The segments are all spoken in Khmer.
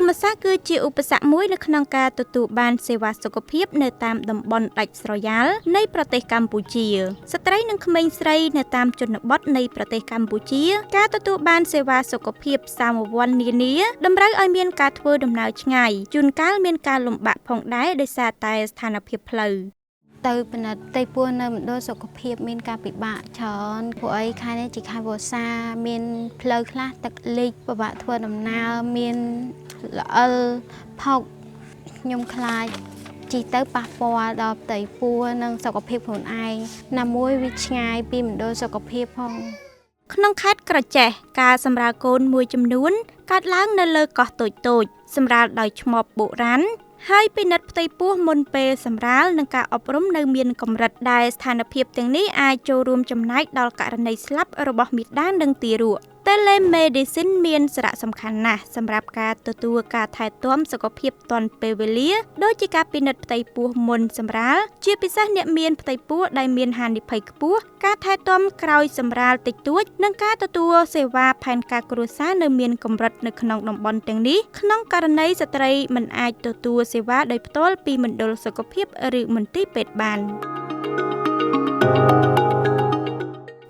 មសាស្ត្រគឺជាឧបសគ្គមួយនៅក្នុងការទទួលបានសេវាសុខភាពនៅតាមតំបន់ដាច់ស្រយាលនៃប្រទេសកម្ពុជាស្ត្រីនិងក្មេងស្រីនៅតាមជនបទនៃប្រទេសកម្ពុជាការទទួលបានសេវាសុខភាពសាមញ្ញនានាតម្រូវឲ្យមានការធ្វើដំណើរឆ្ងាយជួនកាលមានការលំបាកផងដែរដោយសារតែស្ថានភាពផ្លូវទៅពិនិត្យផ្ទៃពោះនៅមណ្ឌលសុខភាពមានការពិបាកច្រើនព្រោះអីខែនេះជាខែវស្សាមានផ្លូវខ្លះទឹកលិចពិបាកធ្វើដំណើរមានល្អិលផុកខ្ញុំខ្លាចជីទៅប៉ះពាល់ដល់ផ្ទៃពោះនិងសុខភាពខ្លួនឯងណាមួយវាឆ្ងាយពីមណ្ឌលសុខភាពផងក្នុងខេត្តក្រចេះការសម្រាលកូនមួយចំនួនកើតឡើងនៅលើកោះតូចៗសម្រាលដោយឆ្មបបុរាណហើយពិនិត្យផ្ទៃពោះមុនពេលសម្រាលនិងការអប់រំនៅមានកម្រិតដែលស្ថានភាពទាំងនេះអាចចូលរួមចំណែកដល់ករណីស្លាប់របស់មាតានិងទារកTelemedicine មានសារៈសំខាន់ណាស់សម្រាប់ការទទួលការថែទាំសុខភាពទាន់ពេលវេលាដូចជាការពិនិត្យផ្ទៃពោះមុនសម្រាលជាពិសេសអ្នកមានផ្ទៃពោះដែលមានហានិភ័យខ្ពស់ការថែទាំក្រោយសម្រាលតិចតួចនិងការទទួលសេវាផែនការគ្រួសារនៅមានកម្រិតនៅក្នុងតំបន់ទាំងនេះក្នុងករណីស្ត្រីមិនអាចទទួលសេវាដោយផ្ទាល់ពីមណ្ឌលសុខភាពឬមន្ទីរពេទ្យបាន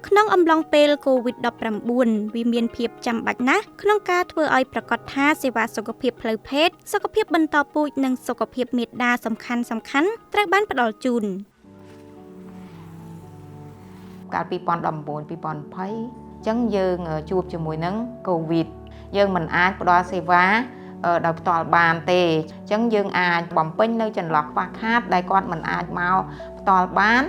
ក្នុងអំឡុងពេល COVID-19 វាមានភាពចាំបាច់ណាស់ក្នុងការធ្វើឲ្យប្រកាសថាសេវាសុខភាពផ្លូវភេទសុខភាពបន្តពូជនិងសុខភាពមាតាសំខាន់ត្រូវបានផ្ដល់ជូនកាល2019 2020អញ្ចឹងយើងជួបជាមួយនឹង COVID យើងមិនអាចផ្ដល់សេវាដោយផ្ទាល់បានទេអញ្ចឹងយើងអាចបំពេញនៅចន្លោះខ្វះខាតដែលគាត់មិនអាចមកផ្ទាល់បាន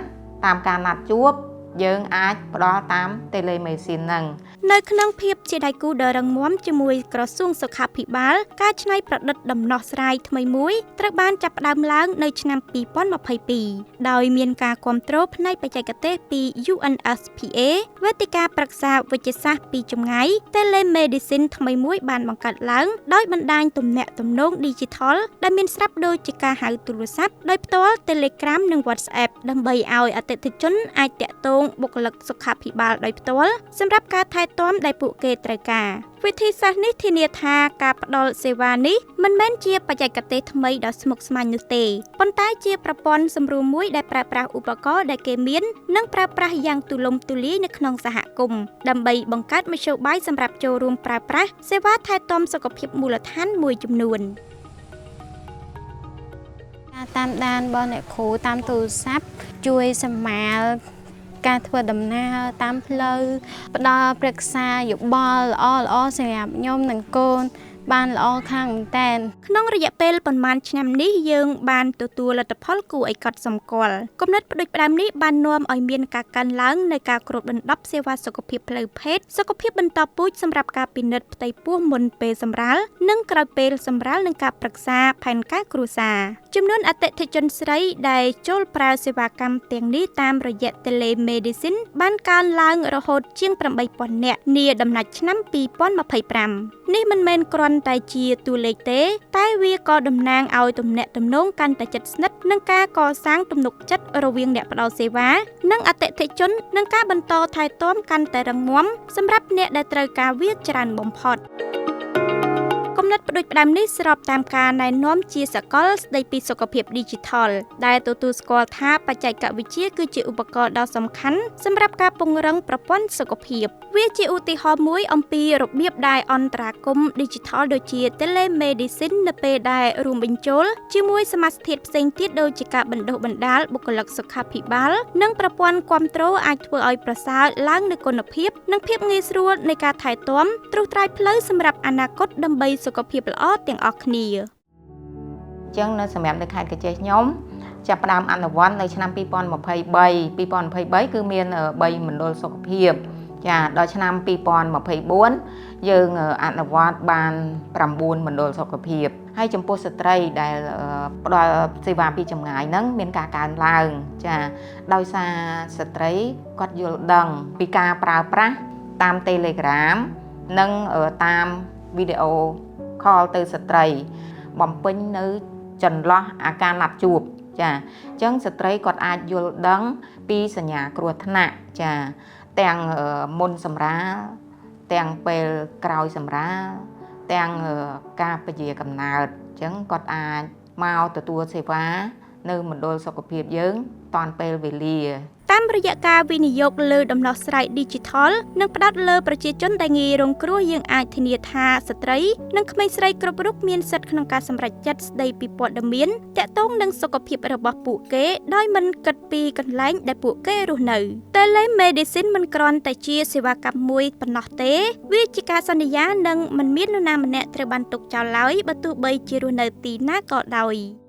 តាមការណាត់ជួបយើងអាចផ្ដល់តាម Telemedicine ហ្នឹងនៅក្នុងភាពជាដៃគូដ៏រឹងមាំជាមួយក្រសួងសុខាភិបាលការច្នៃប្រឌិតដំណោះស្រាយថ្មីមួយត្រូវបានចាប់ផ្ដើមឡើងនៅឆ្នាំ2022ដោយមានការគាំទ្រផ្នែកបច្ចេកទេសពី UNSPA វេទិកាប្រឹក្សាវិទ្យាសាស្ត្រពីចម្ងាយ Telemedicine ថ្មីមួយបានបង្កើតឡើងដោយបណ្ដាញទំនាក់ទំនង Digital ដែលមានស្រាប់ដូចជាការហៅទូរស័ព្ទដោយផ្ទាល់ Telegram និង WhatsApp ដើម្បីឲ្យអតិថិជនអាចតាក់ទងបុគ្គលិកសុខាភិបាលដោយផ្ទាល់សម្រាប់ការថែទាំដែលពួកគេត្រូវការវិធីសាស្ត្រនេះធានាថាការផ្ដល់សេវានេះមិនមែនជាបច្ចេកទេសថ្មីដ៏ស្មុគស្មាញនោះទេប៉ុន្តែជាប្រព័ន្ធសម្រួលមួយដែលប្រើប្រាស់ឧបករណ៍ដែលគេមាននិងប្រើប្រាស់យ៉ាងទូលំទូលាយនៅក្នុងសហគមន៍ដើម្បីបង្កើតមធ្យោបាយសម្រាប់ចូលរួមប្រើប្រាស់សេវាថែទាំសុខភាពមូលដ្ឋានមួយចំនួនការតាមដានរបស់អ្នកគ្រូតាមទូរស័ព្ទជួយសម្មាលការធ្វើដំណើរតាមផ្លូវផ្ដល់ប្រឹក្សាយោបល់ល្អៗសម្រាប់ខ្ញុំនិងកូនបានល្អខាងមែនទែនក្នុងរយៈពេលប៉ុន្មានឆ្នាំនេះយើងបានទទួលលទ្ធផលគួរឲ្យកត់សម្គាល់គំនិតផ្ដួចផ្ដើមនេះបាននាំឲ្យមានការកើនឡើងនៃការគ្របដណ្ដប់សេវាសុខភាពផ្លូវភេទសុខភាពបន្តពូជសម្រាប់ការពិនិត្យផ្ទៃពោះមុនពេលសម្រាលនិងក្រោយពេលសម្រាលនិងការប្រឹក្សាផែនការគ្រួសារចំនួនអតិថិជនស្រីដែលចូលប្រើសេវាកម្មទាំងនេះតាមរយៈ Telemedicine បានកើនឡើងរហូតជាង 8,000 នាក់នាដំណាច់ឆ្នាំ2025នេះមិនមែនគ្រាន់តែជាតួលេខទេតែវាក៏តំណាងឲ្យទំនាក់ទំនងកាន់តែជិតស្និទ្ធនិងការកសាងទំនុកចិត្តរវាងអ្នកផ្ដល់សេវានិងអតិថិជននិងការបន្តថែទាំកាន់តែរឹងមាំសម្រាប់អ្នកដែលត្រូវការវាច្រើនបំផុតគំនិតផ្ដួចផ្ដើមនេះស្របតាមការណែនាំជាសកលស្ដីពីសុខភាព Digital ដែលទទួលស្គាល់ថាបច្ចេកវិទ្យាគឺជាឧបករណ៍ដ៏សំខាន់សម្រាប់ការពង្រឹងប្រព័ន្ធសុខភាពវាជាឧទាហរណ៍មួយអំពីរបៀបដែលអន្តរាគមន៍ Digital ដូចជា Telemedicine នៅពេលដែលរួមបញ្ចូលជាមួយសមាសធាតុផ្សេងទៀតដូចជាការបណ្ដុះបណ្ដាលបុគ្គលិកសុខាភិបាលនិងប្រព័ន្ធគាំទ្រអាចធ្វើឲ្យប្រសើរឡើងនូវគុណភាពនិងភាពងាយស្រួលនៃការថែទាំត្រួសត្រាយផ្លូវសម្រាប់អនាគតដើម្បីសុខភាពល្អទាំងអស់គ្នាអញ្ចឹងនៅសម្រាប់នៅខេត្តកញ្ចេះខ្ញុំចាប់ផ្ដើមអនុវត្តនៅឆ្នាំ2023គឺមាន3មណ្ឌលសុខភាពចាដល់ឆ្នាំ2024យើងអនុវត្តបាន9មណ្ឌលសុខភាពហើយចំពោះស្ត្រីដែលផ្ដល់សេវាពីចម្ងាយហ្នឹងមានការកើនឡើងចាដោយសារស្ត្រីគាត់យល់ដឹងពីការប្រើប្រាស់តាម Telegram និងតាមវីដេអូ call ទៅស្ត្រីបំពេញនៅចន្លោះអាការណាត់ជួបចាអញ្ចឹងស្ត្រីគាត់អាចយល់ដឹងពីសញ្ញាគ្រោះថ្នាក់ចាទាំងមុនសម្រាលទាំងពេលក្រោយសម្រាល ទាំងការពជាកំណើតអញ្ចឹងគាត់អាចមកទទួលសេវានៅមណ្ឌលសុខភាពយើងតាន់ពេលវេលា តាមរយៈការវិនិយោគលើដំណោះស្រាយ Digital និងផ្ដោតលើប្រជាជនដែលងាយរងគ្រោះយើងអាចធានាថាស្ត្រីនិងក្មេងស្រីគ្រប់រូបមានសិទ្ធិក្នុងការសម្រេចចិត្តស្ដីពីព័ត៌មានទាក់ទងនឹងសុខភាពរបស់ពួកគេដោយមិនគិតពីកន្លែងដែលពួកគេរស់នៅ Telemedicine មិនគ្រាន់តែជាសេវាកម្មមួយប៉ុណ្ណោះទេវាជាការសន្យានិងមិនមាននរណាម្នាក់ត្រូវបានទុកចោលឡើយបើទោះបីជារស់នៅទីណាក៏ដោយ